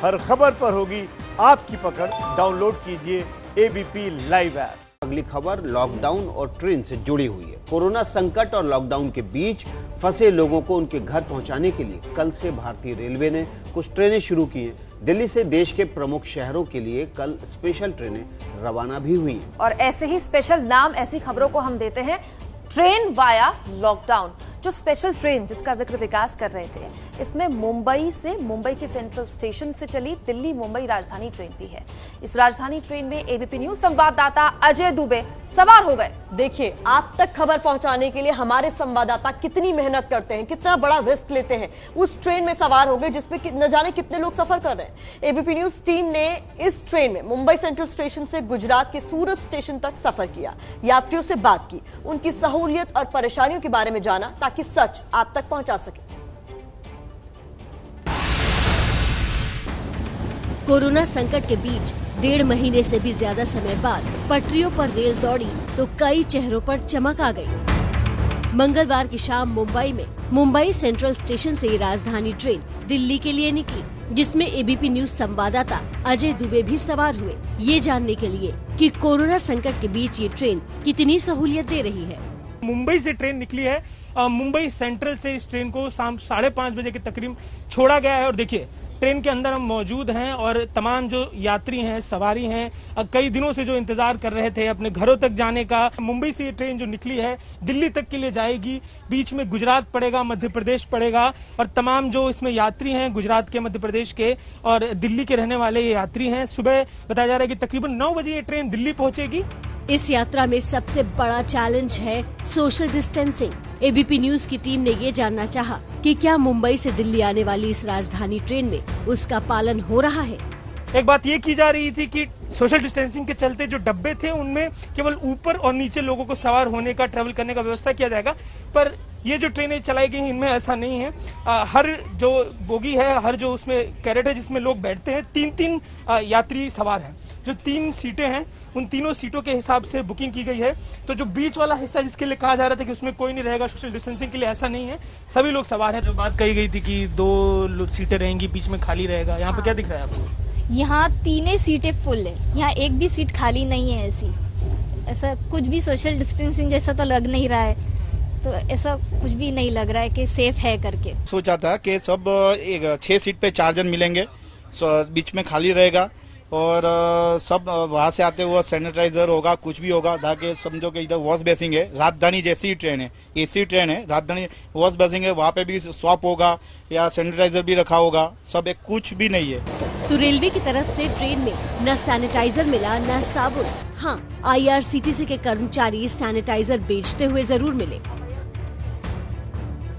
हर खबर पर होगी आपकी पकड़। डाउनलोड कीजिए एबीपी लाइव ऐप। अगली खबर लॉकडाउन और ट्रेन से जुड़ी हुई है। कोरोना संकट और लॉकडाउन के बीच फंसे लोगों को उनके घर पहुंचाने के लिए कल से भारतीय रेलवे ने कुछ ट्रेनें शुरू की हैं। दिल्ली से देश के प्रमुख शहरों के लिए कल स्पेशल ट्रेनें रवाना भी हुई हैं। और ऐसे ही स्पेशल नाम ऐसी खबरों को हम देते हैं ट्रेन वाया लॉकडाउन। जो स्पेशल ट्रेन जिसका जिक्र विकास कर रहे थे, इसमें मुंबई के सेंट्रल स्टेशन से चली दिल्ली मुंबई राजधानी ट्रेन भी है। इस राजधानी ट्रेन में एबीपी न्यूज संवाददाता अजय दुबे सवार हो गए। देखिए, आप तक खबर पहुंचाने के लिए हमारे संवाददाता कितनी मेहनत करते हैं, कितना बड़ा रिस्क लेते हैं। उस ट्रेन में सवार हो गए जिसमें न जाने कितने लोग सफर कर रहे हैं। एबीपी न्यूज टीम ने इस ट्रेन में मुंबई सेंट्रल स्टेशन से गुजरात के सूरत स्टेशन तक सफर किया, यात्रियों से बात की, उनकी सहूलियत और परेशानियों के बारे में जाना ताकि सच आप तक पहुंचा सके। कोरोना संकट के बीच 1.5 महीने से भी ज्यादा समय बाद पटरियों पर रेल दौड़ी तो कई चेहरों पर चमक आ गई। मंगलवार की शाम मुंबई में मुंबई सेंट्रल स्टेशन से ये राजधानी ट्रेन दिल्ली के लिए निकली, जिसमें एबीपी न्यूज संवाददाता अजय दुबे भी सवार हुए, ये जानने के लिए कि कोरोना संकट के बीच ये ट्रेन कितनी सहूलियत दे रही है। मुंबई से ट्रेन निकली है। मुंबई सेंट्रल से इस ट्रेन को शाम 5:30 बजे के तकरीब छोड़ा गया है। और देखिए, ट्रेन के अंदर हम मौजूद हैं और तमाम जो यात्री हैं, सवारी हैं, कई दिनों से जो इंतजार कर रहे थे अपने घरों तक जाने का। मुंबई से ये ट्रेन जो निकली है दिल्ली तक के लिए जाएगी। बीच में गुजरात पड़ेगा, मध्य प्रदेश पड़ेगा और तमाम जो इसमें यात्री हैं गुजरात के, मध्य प्रदेश के और दिल्ली के रहने वाले ये यात्री हैं। सुबह बताया जा रहा है कि तकरीबन 9 बजे ये ट्रेन दिल्ली पहुंचेगी। इस यात्रा में सबसे बड़ा चैलेंज है सोशल डिस्टेंसिंग। एबीपी न्यूज की टीम ने ये जानना चाहा कि क्या मुंबई से दिल्ली आने वाली इस राजधानी ट्रेन में उसका पालन हो रहा है। एक बात ये की जा रही थी कि सोशल डिस्टेंसिंग के चलते जो डब्बे थे उनमें केवल ऊपर और नीचे लोगों को सवार होने का, ट्रेवल करने का व्यवस्था किया जाएगा, पर ये जो ट्रेनें चलाई गई इनमें ऐसा नहीं है। हर जो बोगी है, हर जो उसमें कैरेट है जिसमें लोग बैठते हैं, 3-3 यात्री सवार हैं। जो 3 सीटें हैं उन तीनों सीटों के हिसाब से बुकिंग की गई है। तो जो बीच वाला हिस्सा जिसके लिए कहा जा रहा था कि उसमें कोई नहीं रहेगा सोशल डिस्टेंसिंग के लिए, ऐसा नहीं है, सभी लोग सवार हैं। जो बात कही गई थी कि 2 सीटें रहेंगी, बीच में खाली रहेगा, यहाँ पे क्या दिख रहा है आपको? यहाँ 3 सीटें फुल है, यहाँ एक भी सीट खाली नहीं है। ऐसा कुछ भी सोशल डिस्टेंसिंग जैसा तो लग नहीं रहा है, तो ऐसा कुछ भी नहीं लग रहा है कि सेफ है करके। सोचा था कि सब 6 सीट पे 4 जन मिलेंगे, बीच में खाली रहेगा और सब वहां से आते हुए सैनिटाइजर होगा, कुछ भी होगा, ताकि समझो कि इधर वॉश बेसिंग है, राजधानी जैसी ट्रेन है, एसी ट्रेन है, राजधानी वॉश बेसिंग है, वहाँ पे भी स्वाप होगा या सैनिटाइजर भी रखा होगा, सब एक कुछ भी नहीं है। तो रेलवे की तरफ से ट्रेन में न सैनिटाइजर मिला न साबुन। हाँ, IRCTC के कर्मचारी सैनिटाइजर बेचते हुए जरूर मिले।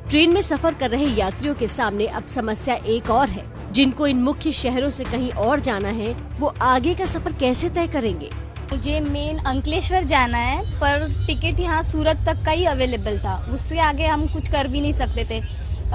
ट्रेन में सफर कर रहे यात्रियों के सामने अब समस्या एक और है। जिनको इन मुख्य शहरों से कहीं और जाना है, वो आगे का सफर कैसे तय करेंगे। मुझे मेन अंकलेश्वर जाना है, पर टिकट यहाँ सूरत तक का ही अवेलेबल था, उससे आगे हम कुछ कर भी नहीं सकते थे।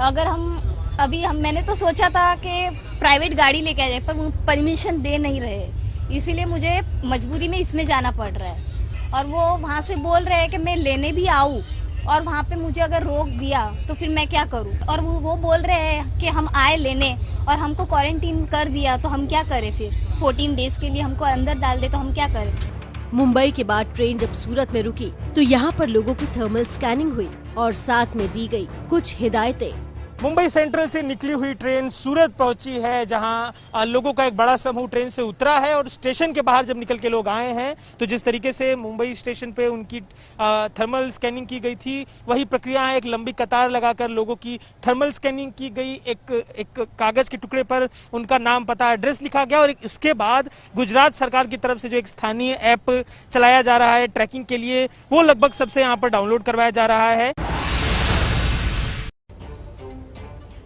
अगर मैंने तो सोचा था कि प्राइवेट गाड़ी लेके आ जाए, पर वो परमिशन दे नहीं रहे, इसीलिए मुझे मजबूरी में इसमें जाना पड़ रहा है। और वो वहाँ से बोल रहे हैं कि मैं लेने भी आऊँ, और वहाँ पे मुझे अगर रोक दिया तो फिर मैं क्या करूँ। और वो बोल रहे हैं कि हम आए लेने और हमको क्वारंटीन कर दिया, तो हम क्या करें फिर। 14 डेज के लिए हमको अंदर डाल दे तो हम क्या करें। मुंबई के बाद ट्रेन जब सूरत में रुकी तो यहाँ पर लोगों की थर्मल स्कैनिंग हुई और साथ में दी गई कुछ हिदायतें। मुंबई सेंट्रल से निकली हुई ट्रेन सूरत पहुंची है, जहां लोगों का एक बड़ा समूह ट्रेन से उतरा है। और स्टेशन के बाहर जब निकल के लोग आए हैं तो जिस तरीके से मुंबई स्टेशन पे उनकी थर्मल स्कैनिंग की गई थी, वही प्रक्रिया है। एक लंबी कतार लगाकर लोगों की थर्मल स्कैनिंग की गई। एक कागज के टुकड़े पर उनका नाम, पता, एड्रेस लिखा गया और इसके बाद गुजरात सरकार की तरफ से जो एक स्थानीय ऐप चलाया जा रहा है ट्रैकिंग के लिए, वो लगभग सबसे यहाँ पर डाउनलोड करवाया जा रहा है।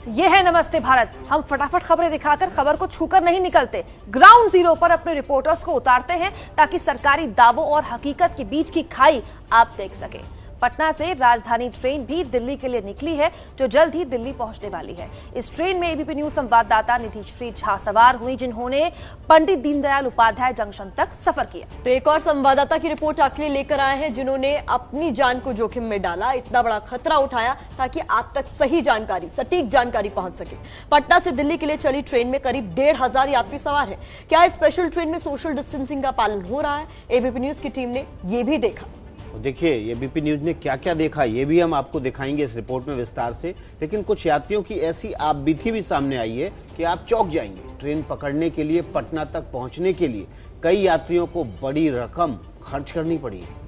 ये है नमस्ते भारत। हम फटाफट खबरें दिखाकर खबर को छूकर नहीं निकलते, ग्राउंड जीरो पर अपने रिपोर्टर्स को उतारते हैं ताकि सरकारी दावों और हकीकत के बीच की खाई आप देख सके। पटना से राजधानी ट्रेन भी दिल्ली के लिए निकली है, जो जल्द ही दिल्ली पहुंचने वाली है। इस ट्रेन में एबीपी न्यूज संवाददाता निधिश्री झा सवार हुई, जिन्होंने पंडित दीनदयाल उपाध्याय जंक्शन तक सफर किया। तो एक और संवाददाता की रिपोर्ट आपके लिए लेकर आए हैं, जिन्होंने अपनी जान को जोखिम में डाला, इतना बड़ा खतरा उठाया ताकि आप तक सही जानकारी, सटीक जानकारी पहुंच सके। पटना से दिल्ली के लिए चली ट्रेन में करीब 1,500 यात्री सवार हैं। क्या इस स्पेशल ट्रेन में सोशल डिस्टेंसिंग का पालन हो रहा है? एबीपी न्यूज की टीम ने ये भी देखा। देखिए एबीपी न्यूज ने क्या क्या देखा ये भी हम आपको दिखाएंगे इस रिपोर्ट में विस्तार से। लेकिन कुछ यात्रियों की ऐसी आपबीती भी सामने आई है कि आप चौंक जाएंगे। ट्रेन पकड़ने के लिए पटना तक पहुंचने के लिए कई यात्रियों को बड़ी रकम खर्च करनी पड़ी है।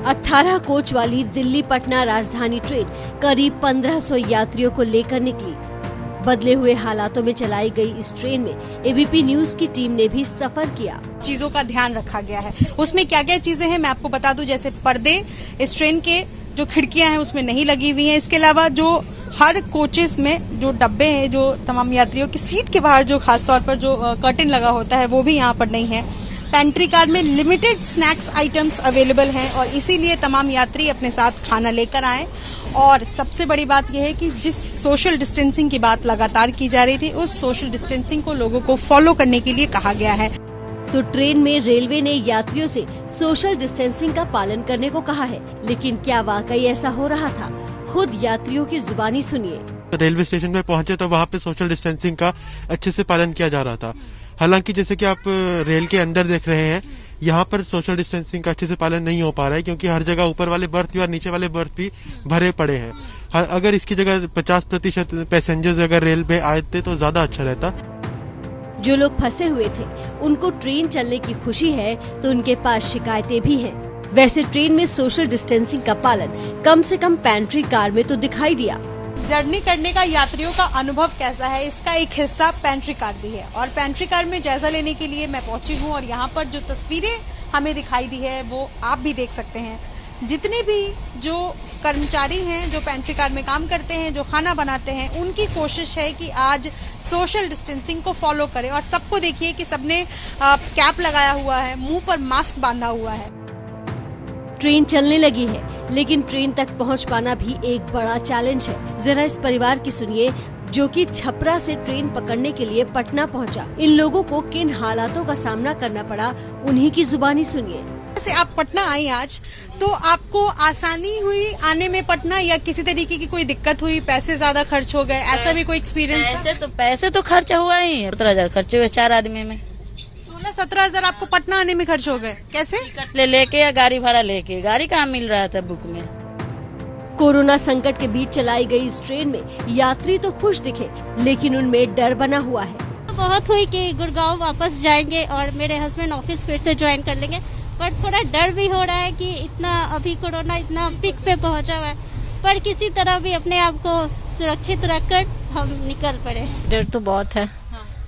अठारह कोच वाली दिल्ली पटना राजधानी ट्रेन करीब 1500 यात्रियों को लेकर निकली। बदले हुए हालातों में चलाई गई इस ट्रेन में एबीपी न्यूज की टीम ने भी सफर किया। चीजों का ध्यान रखा गया है। उसमें क्या क्या चीजें हैं मैं आपको बता दूं, जैसे पर्दे इस ट्रेन के जो खिड़कियां हैं उसमें नहीं लगी हुई हैं। इसके अलावा जो हर कोचेस में जो डब्बे हैं, जो तमाम यात्रियों की सीट के बाहर जो खासतौर पर जो कर्टेन लगा होता है वो भी यहाँ पर नहीं है। पेंट्री कार में लिमिटेड स्नैक्स आइटम्स अवेलेबल हैं और इसीलिए तमाम यात्री अपने साथ खाना लेकर आए। और सबसे बड़ी बात यह है कि जिस सोशल डिस्टेंसिंग की बात लगातार की जा रही थी, उस सोशल डिस्टेंसिंग को लोगों को फॉलो करने के लिए कहा गया है। तो ट्रेन में रेलवे ने यात्रियों से सोशल डिस्टेंसिंग का पालन करने को कहा है, लेकिन क्या वाकई ऐसा हो रहा था? खुद यात्रियों की जुबानी सुनिए। रेलवे स्टेशन पे पहुंचे तो वहाँ पे सोशल डिस्टेंसिंग का अच्छे से पालन किया जा रहा था। हालांकि जैसे कि आप रेल के अंदर देख रहे हैं, यहाँ पर सोशल डिस्टेंसिंग का अच्छे से पालन नहीं हो पा रहा है, क्योंकि हर जगह ऊपर वाले बर्थ भी और नीचे वाले बर्थ भी भरे पड़े हैं। अगर इसकी जगह 50% पैसेंजर्स अगर रेल पे आए थे तो ज्यादा अच्छा रहता। जो लोग फंसे हुए थे उनको ट्रेन चलने की खुशी है, तो उनके पास शिकायतें भी हैं। वैसे ट्रेन में सोशल डिस्टेंसिंग का पालन कम से कम पेंट्री कार में तो दिखाई दिया। जर्नी करने का यात्रियों का अनुभव कैसा है, इसका एक हिस्सा पेंट्री कार भी है। और पेंट्री कार में जायजा लेने के लिए मैं पहुंची हूं और यहाँ पर जो तस्वीरें हमें दिखाई दी है वो आप भी देख सकते हैं। जितने भी जो कर्मचारी हैं जो पेंट्री कार में काम करते हैं, जो खाना बनाते हैं, उनकी कोशिश है कि आज सोशल डिस्टेंसिंग को फॉलो करें। और सबको देखिए कि सबने कैप लगाया हुआ है, मुंह पर मास्क बांधा हुआ है। ट्रेन चलने लगी है, लेकिन ट्रेन तक पहुंच पाना भी एक बड़ा चैलेंज है। जरा इस परिवार की सुनिए, जो कि छपरा से ट्रेन पकड़ने के लिए पटना पहुंचा। इन लोगों को किन हालातों का सामना करना पड़ा, उन्हीं की जुबानी सुनिए। जैसे आप पटना आई आज, तो आपको आसानी हुई आने में पटना, या किसी तरीके की कोई दिक्कत हुई, पैसे ज्यादा खर्च हो गए, ऐसा भी कोई एक्सपीरियंस? पैसे तो खर्च हुआ ही है, 17,000 खर्च हुए 4 आदमी में। 16-17 आपको पटना आने में खर्च हो गए। कैसे? टिकट लेके या गाड़ी भाड़ा लेके? गाड़ी कहाँ मिल रहा था बुक में। कोरोना संकट के बीच चलाई गई इस ट्रेन में यात्री तो खुश दिखे, लेकिन उनमें डर बना हुआ है। बहुत हुई कि गुड़गांव वापस जाएंगे और मेरे हस्बैंड ऑफिस फिर से ज्वाइन कर लेंगे, पर थोड़ा डर भी हो रहा है कि इतना अभी कोरोना इतना पीक पे पहुंचा हुआ है, पर किसी तरह भी अपने आप को सुरक्षित रखकर हम निकल पड़े। डर तो बहुत है,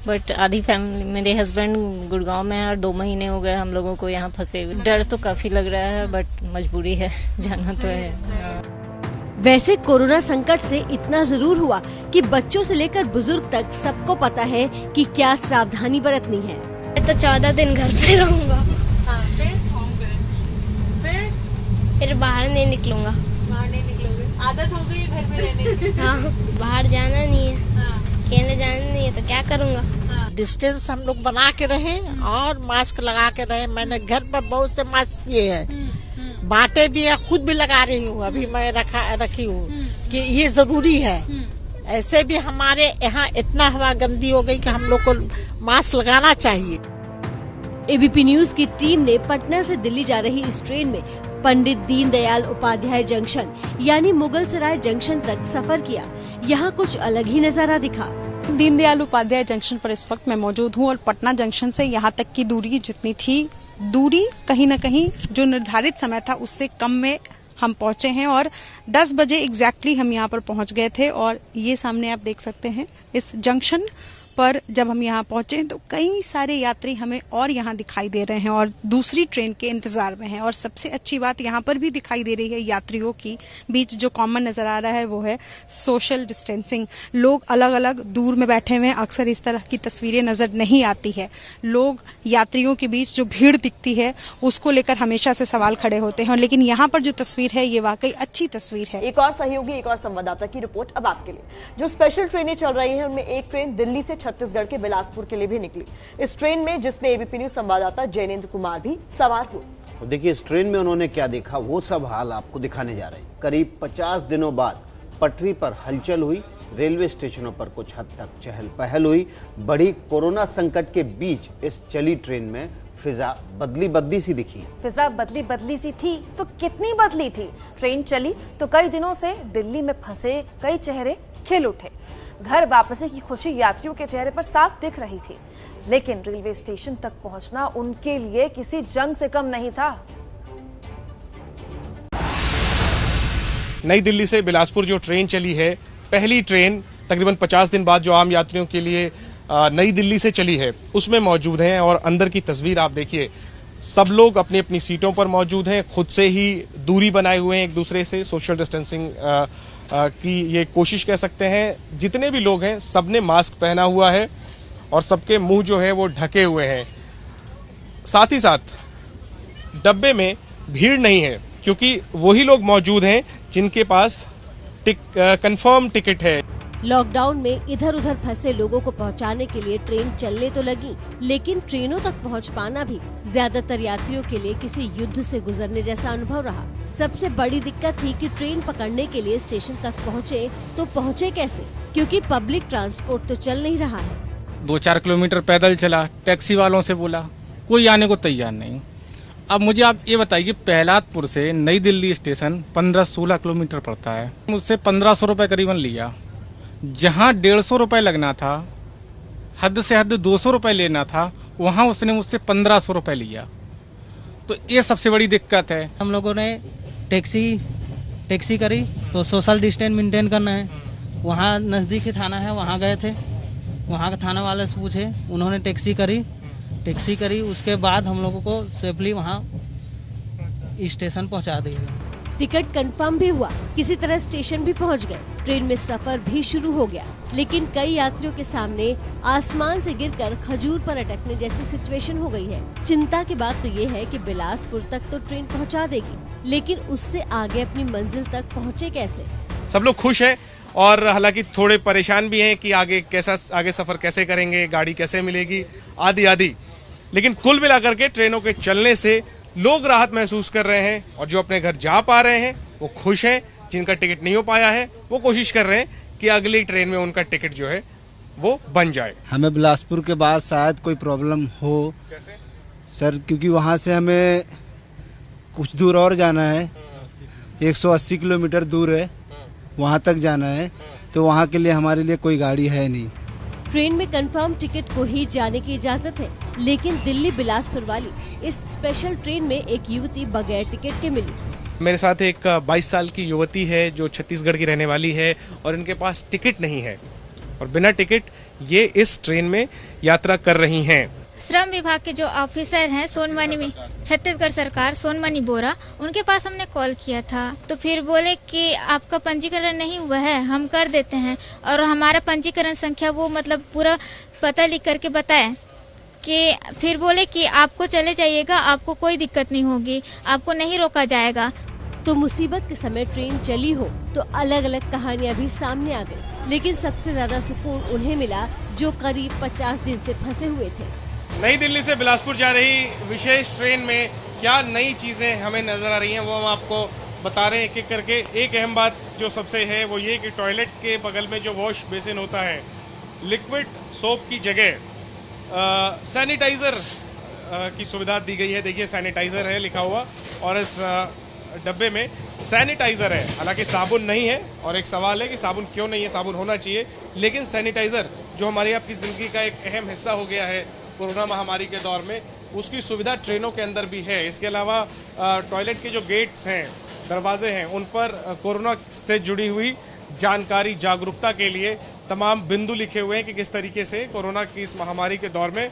बट आधी फैमिली, मेरे हस्बैंड गुड़गांव में है और 2 महीने हो गए हम लोगों को यहाँ फंसे हुए। डर तो काफी लग रहा है, बट मजबूरी है, जाना तो है। वैसे कोरोना संकट से इतना जरूर हुआ कि बच्चों से लेकर बुजुर्ग तक सबको पता है कि क्या सावधानी बरतनी है। मैं तो 14 दिन घर पे रहूंगा। फिर बाहर नहीं निकलूंगा। बाहर नहीं निकलोगे? आदत हो गई घर में रहने की? हाँ, बाहर जाना नहीं है, खेलने जाना नहीं है, तो क्या करूँगा। डिस्टेंस हम लोग बना के रहे और मास्क लगा के रहे। मैंने घर पर बहुत से मास्क किए हैं, बांटे भी है, खुद भी लगा रही हूँ। अभी मैं रखी हूँ कि ये जरूरी है। ऐसे भी हमारे यहाँ इतना हवा गंदी हो गई कि हम लोग को मास्क लगाना चाहिए। एबीपी न्यूज की टीम ने पटना से दिल्ली जा रही इस ट्रेन में पंडित दीनदयाल उपाध्याय जंक्शन यानी मुगलसराय जंक्शन तक सफर किया। यहाँ कुछ अलग ही नजारा दिखा। दीनदयाल उपाध्याय जंक्शन पर इस वक्त मैं मौजूद हूँ और पटना जंक्शन से यहाँ तक की दूरी जितनी थी, दूरी कहीं न कहीं जो निर्धारित समय था उससे कम में हम पहुंचे हैं और 10 बजे एग्जैक्टली हम यहाँ पर पहुंच गए थे। और ये सामने आप देख सकते हैं, इस जंक्शन पर जब हम यहाँ पहुंचे तो कई सारे यात्री हमें और यहाँ दिखाई दे रहे हैं और दूसरी ट्रेन के इंतजार में हैं। और सबसे अच्छी बात यहाँ पर भी दिखाई दे रही है, यात्रियों की बीच जो कॉमन नजर आ रहा है वो है सोशल डिस्टेंसिंग। लोग अलग अलग दूर में बैठे हुए हैं, अक्सर इस तरह की तस्वीरें नजर नहीं आती है। लोग यात्रियों के बीच जो भीड़ दिखती है उसको लेकर हमेशा से सवाल खड़े होते हैं, लेकिन यहाँ पर जो तस्वीर है ये वाकई अच्छी तस्वीर है। एक और सहयोगी, एक और संवाददाता की रिपोर्ट अब आपके लिए। जो स्पेशल ट्रेनें चल रही हैं उनमें एक ट्रेन दिल्ली से छत्तीसगढ़ के बिलासपुर के लिए भी निकली। इस ट्रेन में जिसमें एबीपी न्यूज संवाददाता जैनेन्द्र कुमार भी सवार हुए। देखिए इस ट्रेन में उन्होंने क्या देखा वो सब हाल आपको दिखाने जा रहे हैं। करीब 50 दिनों बाद पटरी पर हलचल हुई, रेलवे स्टेशनों पर कुछ हद तक चहल पहल हुई। बड़ी कोरोना संकट के बीच इस चली ट्रेन में फिजा बदली सी दिखी। फिजा बदली सी थी तो कितनी बदली थी। ट्रेन चली तो कई दिनों से दिल्ली में फंसे कई चेहरे खिल उठे। घर वापसी की खुशी यात्रियों के चेहरे पर साफ दिख रही थी, लेकिन रेलवे स्टेशन तक पहुंचना उनके लिए किसी जंग से कम नहीं था। नई दिल्ली से बिलासपुर जो ट्रेन चली है, पहली ट्रेन तकरीबन 50 दिन बाद जो आम यात्रियों के लिए नई दिल्ली से चली है उसमें मौजूद हैं। और अंदर की तस्वीर आप देखिए, सब लोग अपनी अपनी सीटों पर मौजूद हैं, खुद से ही दूरी बनाए हुए हैं एक दूसरे से, सोशल डिस्टेंसिंग की ये कोशिश कह सकते हैं। जितने भी लोग हैं सबने मास्क पहना हुआ है और सबके मुंह जो है वो ढके हुए हैं। साथ ही साथ डब्बे में भीड़ नहीं है, क्योंकि वही लोग मौजूद हैं जिनके पास कंफर्म टिकट है। लॉकडाउन में इधर उधर फंसे लोगों को पहुंचाने के लिए ट्रेन चलने तो लगी, लेकिन ट्रेनों तक पहुंच पाना भी ज्यादातर यात्रियों के लिए किसी युद्ध से गुजरने जैसा अनुभव रहा। सबसे बड़ी दिक्कत थी कि ट्रेन पकड़ने के लिए स्टेशन तक पहुंचे तो पहुंचे कैसे, क्योंकि पब्लिक ट्रांसपोर्ट तो चल नहीं रहा है। 2-4 किलोमीटर पैदल चला, टैक्सी वालों से बोला, कोई आने को तैयार नहीं। अब मुझे आप ये बताइए, प्रहलादपुर से नई दिल्ली स्टेशन 15-16 किलोमीटर पड़ता है। मुझसे 1500 रुपए करीबन लिया। जहाँ 150 रुपए लगना था, हद से हद 200 रुपए लेना था, वहाँ उसने मुझसे 1500 रुपए लिया। तो ये सबसे बड़ी दिक्कत है। हम लोगों ने टैक्सी करी तो सोशल डिस्टेंस मेंटेन करना है। वहाँ नजदीकी थाना है, वहाँ गए थे, वहाँ के थाना वाले से पूछे, उन्होंने टैक्सी करी। उसके बाद हम लोगों को सेफली वहाँ स्टेशन पहुँचा दिया। टिकट कंफर्म भी हुआ, किसी तरह स्टेशन भी पहुंच गए, ट्रेन में सफर भी शुरू हो गया। लेकिन कई यात्रियों के सामने आसमान से गिरकर खजूर पर अटकने जैसी सिचुएशन हो गई है। चिंता की बात तो ये है कि बिलासपुर तक तो ट्रेन पहुंचा देगी, लेकिन उससे आगे अपनी मंजिल तक पहुंचे कैसे। सब लोग खुश हैं और हालांकि थोड़े परेशान भी हैं कि आगे सफर कैसे करेंगे, गाड़ी कैसे मिलेगी, आदि। लेकिन कुल मिलाकर के ट्रेनों के चलने से लोग राहत महसूस कर रहे हैं और जो अपने घर जा पा रहे हैं वो खुश हैं। जिनका टिकट नहीं हो पाया है वो कोशिश कर रहे हैं कि अगली ट्रेन में उनका टिकट जो है वो बन जाए। हमें बिलासपुर के बाद शायद कोई प्रॉब्लम हो। कैसे सर? क्योंकि वहाँ से हमें कुछ दूर और जाना है, 180 किलोमीटर दूर है, वहाँ तक जाना है, तो वहाँ के लिए हमारे लिए कोई गाड़ी है नहीं। ट्रेन में कंफर्म टिकट को ही जाने की इजाजत है, लेकिन दिल्ली बिलासपुर वाली इस स्पेशल ट्रेन में एक युवती बगैर टिकट के मिली। मेरे साथ एक 22 साल की युवती है जो छत्तीसगढ़ की रहने वाली है और इनके पास टिकट नहीं है और बिना टिकट ये इस ट्रेन में यात्रा कर रही हैं। श्रम विभाग के जो ऑफिसर हैं सोनमनी में, छत्तीसगढ़ सरकार, सोनमनी बोरा, उनके पास हमने कॉल किया था तो फिर बोले कि आपका पंजीकरण नहीं हुआ है, हम कर देते हैं। और हमारा पंजीकरण संख्या वो मतलब पूरा पता लिख करके बताए कि फिर बोले कि आपको चले जाइएगा, आपको कोई दिक्कत नहीं होगी, आपको नहीं रोका जाएगा। तो मुसीबत के समय ट्रेन चली हो तो अलग अलग कहानियां भी सामने आ गई, लेकिन सबसे ज्यादा सुकून उन्हें मिला जो करीब 50 दिन से फंसे हुए थे। नई दिल्ली से बिलासपुर जा रही विशेष ट्रेन में क्या नई चीजें हमें नजर आ रही हैं वो हम आपको बता रहे हैं एक एक करके। एक अहम बात जो सबसे है वो ये कि टॉयलेट के बगल में जो वॉश बेसिन होता है, लिक्विड सोप की जगह सैनिटाइजर की सुविधा दी गई है। देखिए सैनिटाइजर है लिखा हुआ और इस डब्बे में सैनिटाइजर है। हालांकि साबुन नहीं है और एक सवाल है कि साबुन क्यों नहीं है, साबुन होना चाहिए, लेकिन सैनिटाइजर जो हमारी आपकी जिंदगी का एक अहम हिस्सा हो गया है कोरोना महामारी के दौर में, उसकी सुविधा ट्रेनों के अंदर भी है। इसके अलावा टॉयलेट के जो गेट्स हैं, दरवाजे हैं, उन पर कोरोना से जुड़ी हुई जानकारी, जागरूकता के लिए तमाम बिंदु लिखे हुए हैं कि किस तरीके से कोरोना की इस महामारी के दौर में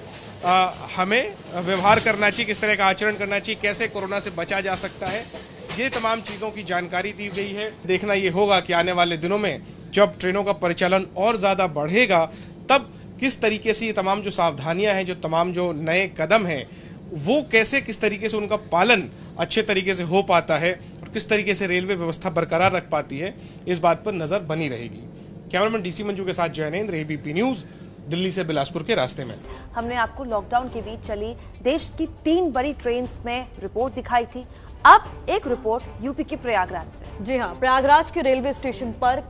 हमें व्यवहार करना चाहिए, किस तरह का आचरण करना चाहिए, कैसे कोरोना से बचा जा सकता है। ये तमाम चीज़ों की जानकारी दी गई है। देखना ये होगा कि आने वाले दिनों में जब ट्रेनों का परिचालन और ज़्यादा बढ़ेगा तब किस तरीके से ये तमाम जो सावधानियां हैं, जो तमाम जो नए कदम हैं, वो कैसे किस तरीके से उनका पालन अच्छे तरीके से हो पाता है और किस तरीके से रेलवे व्यवस्था बरकरार रख पाती है, इस बात पर नजर बनी रहेगी। कैमरामैन डीसी मंजू के साथ जयनेंद्र, एबीपी न्यूज, दिल्ली से बिलासपुर के रास्ते में। हमने आपको लॉकडाउन के बीच चली देश की 3 बड़ी ट्रेन्स में रिपोर्ट दिखाई थी। अब एक रिपोर्ट यूपी के प्रयागराज से। जी हाँ, प्रयागराज के रेलवे स्टेशन पर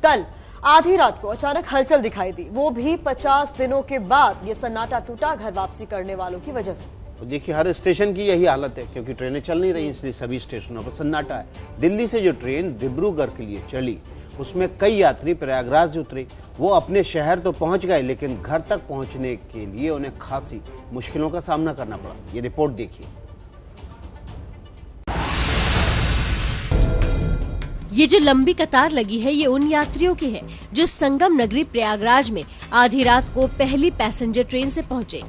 कल आधी रात को अचानक हलचल दिखाई दी, वो भी 50 दिनों के बाद। ये सन्नाटा टूटा घर वापसी करने वालों की वजह से। तो देखिए, हर स्टेशन की यही हालत है, क्योंकि ट्रेनें चल नहीं रही, इसलिए सभी स्टेशनों पर सन्नाटा है। दिल्ली से जो ट्रेन डिब्रूगढ़ के लिए चली, उसमें कई यात्री प्रयागराज उतरे। वो अपने शहर तो पहुंच गए, लेकिन घर तक पहुंचने के लिए उन्हें खासी मुश्किलों का सामना करना पड़ा। ये रिपोर्ट देखिए। ये जो लंबी कतार लगी है, ये उन यात्रियों की है जो संगम नगरी प्रयागराज में आधी रात को पहली पैसेंजर ट्रेन से पहुंचे।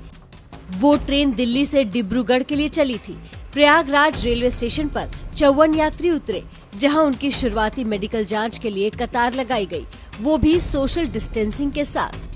वो ट्रेन दिल्ली से डिब्रूगढ़ के लिए चली थी। प्रयागराज रेलवे स्टेशन पर 54 यात्री उतरे, जहां उनकी शुरुआती मेडिकल जांच के लिए कतार लगाई गई, वो भी सोशल डिस्टेंसिंग के साथ।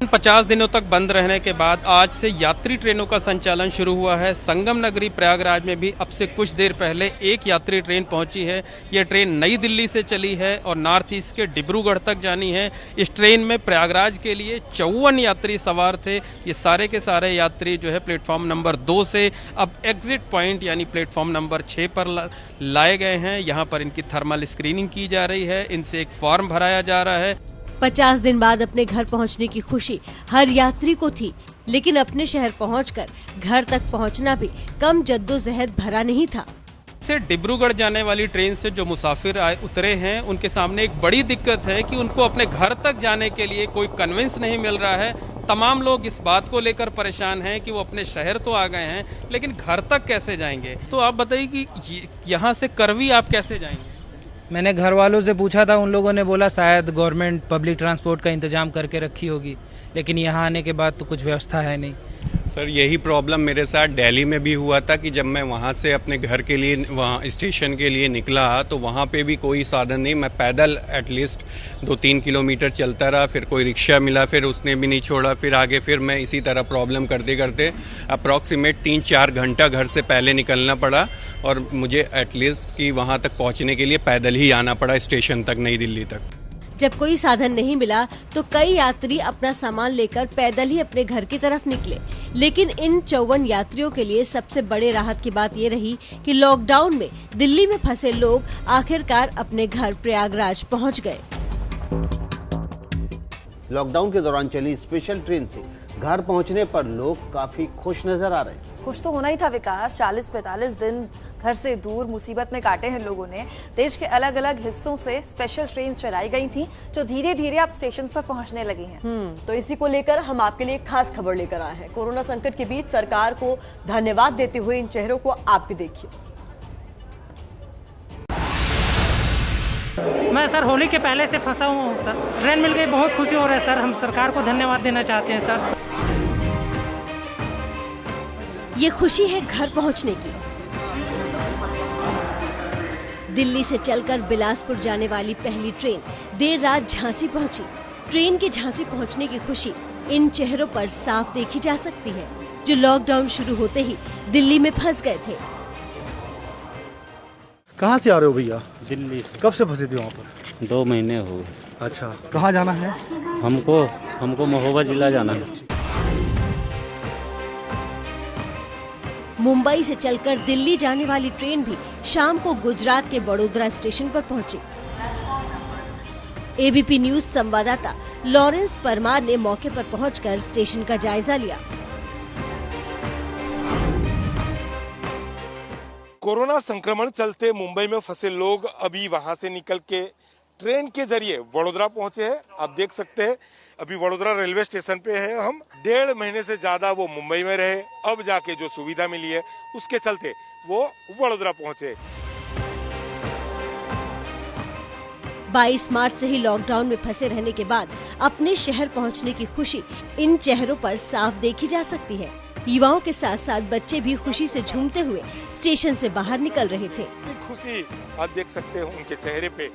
50 दिनों तक बंद रहने के बाद आज से यात्री ट्रेनों का संचालन शुरू हुआ है। संगम नगरी प्रयागराज में भी अब से कुछ देर पहले एक यात्री ट्रेन पहुंची है। ये ट्रेन नई दिल्ली से चली है और नॉर्थ ईस्ट के डिब्रूगढ़ तक जानी है। इस ट्रेन में प्रयागराज के लिए 54 यात्री सवार थे। ये सारे के सारे यात्री जो है प्लेटफॉर्म नंबर 2 से अब एग्जिट पॉइंट यानी प्लेटफॉर्म नंबर 6 पर लाए गए हैं। यहाँ पर इनकी थर्मल स्क्रीनिंग की जा रही है, इनसे एक फॉर्म भराया जा रहा है। 50 दिन बाद अपने घर पहुंचने की खुशी हर यात्री को थी, लेकिन अपने शहर पहुंचकर घर तक पहुंचना भी कम जद्दोजहद भरा नहीं था। से डिब्रूगढ़ जाने वाली ट्रेन से जो मुसाफिर उतरे हैं, उनके सामने एक बड़ी दिक्कत है कि उनको अपने घर तक जाने के लिए कोई कन्वेंस नहीं मिल रहा है। तमाम लोग इस बात को लेकर परेशान हैं कि वो अपने शहर तो आ गए हैं, लेकिन घर तक कैसे जाएंगे। तो आप बताइए कि यहाँ से करवी आप कैसे जाएंगे? मैंने घर वालों से पूछा था, उन लोगों ने बोला शायद गवर्नमेंट पब्लिक ट्रांसपोर्ट का इंतजाम करके रखी होगी, लेकिन यहाँ आने के बाद तो कुछ व्यवस्था है नहीं। सर, यही प्रॉब्लम मेरे साथ दिल्ली में भी हुआ था कि जब मैं वहाँ से अपने घर के लिए वहाँ स्टेशन के लिए निकला तो वहाँ पे भी कोई साधन नहीं। मैं पैदल एटलीस्ट 2-3 किलोमीटर चलता रहा, फिर कोई रिक्शा मिला, फिर उसने भी नहीं छोड़ा, फिर आगे फिर मैं इसी तरह प्रॉब्लम करते करते अप्रॉक्सीमेट 3-4 घंटा घर से पहले निकलना पड़ा और मुझे एटलीस्ट कि वहाँ तक पहुँचने के लिए पैदल ही आना पड़ा स्टेशन तक, नई दिल्ली तक। जब कोई साधन नहीं मिला तो कई यात्री अपना सामान लेकर पैदल ही अपने घर की तरफ निकले। लेकिन इन 54 यात्रियों के लिए सबसे बड़े राहत की बात ये रही कि लॉकडाउन में दिल्ली में फंसे लोग आखिरकार अपने घर प्रयागराज पहुंच गए। लॉकडाउन के दौरान चली स्पेशल ट्रेन से घर पहुंचने पर लोग काफी खुश नजर आ रहे हैं। खुश तो होना ही था विकास। 40-45 दिन घर से दूर मुसीबत में काटे हैं लोगों ने। देश के अलग अलग हिस्सों से स्पेशल ट्रेन चलाई गई थी, जो धीरे धीरे अब स्टेशन पर पहुंचने लगी हैं। तो इसी को लेकर हम आपके लिए एक खास खबर लेकर आए हैं। कोरोना संकट के बीच सरकार को धन्यवाद देते हुए इन चेहरों को आप भी देखिए। मैं सर होली के पहले से फंसा हुआ हूँ सर। ट्रेन मिल गई, बहुत खुशी हो रहा है सर। हम सरकार को धन्यवाद देना चाहते हैं सर। ये खुशी है घर पहुंचने की। दिल्ली से चलकर बिलासपुर जाने वाली पहली ट्रेन देर रात झांसी पहुंची। ट्रेन के झांसी पहुंचने की खुशी इन चेहरों पर साफ देखी जा सकती है, जो लॉकडाउन शुरू होते ही दिल्ली में फंस गए थे। कहाँ से आ रहे हो भैया? दिल्ली से। कब से फंसे थे वहाँ पर? 2 महीने हो गए। अच्छा, कहाँ जाना है? हमको महोबा जिला जाना है। मुंबई से चलकर दिल्ली जाने वाली ट्रेन भी शाम को गुजरात के वडोदरा स्टेशन पर पहुंची। एबीपी न्यूज संवाददाता लॉरेंस परमार ने मौके पर पहुंचकर स्टेशन का जायजा लिया। कोरोना संक्रमण चलते मुंबई में फंसे लोग अभी वहां से निकल के ट्रेन के जरिए वडोदरा पहुंचे हैं। आप देख सकते हैं अभी वडोदरा रेलवे स्टेशन पे है हम। 1.5 महीने से ज्यादा वो मुंबई में रहे, अब जाके जो सुविधा मिली है उसके चलते वो वडोदरा पहुंचे। 22 मार्च से ही लॉकडाउन में फंसे रहने के बाद अपने शहर पहुंचने की खुशी इन चेहरों पर साफ देखी जा सकती है। युवाओं के साथ साथ बच्चे भी खुशी से झूमते हुए स्टेशन से बाहर निकल रहे थे। खुशी आप देख सकते हो उनके चेहरे पे।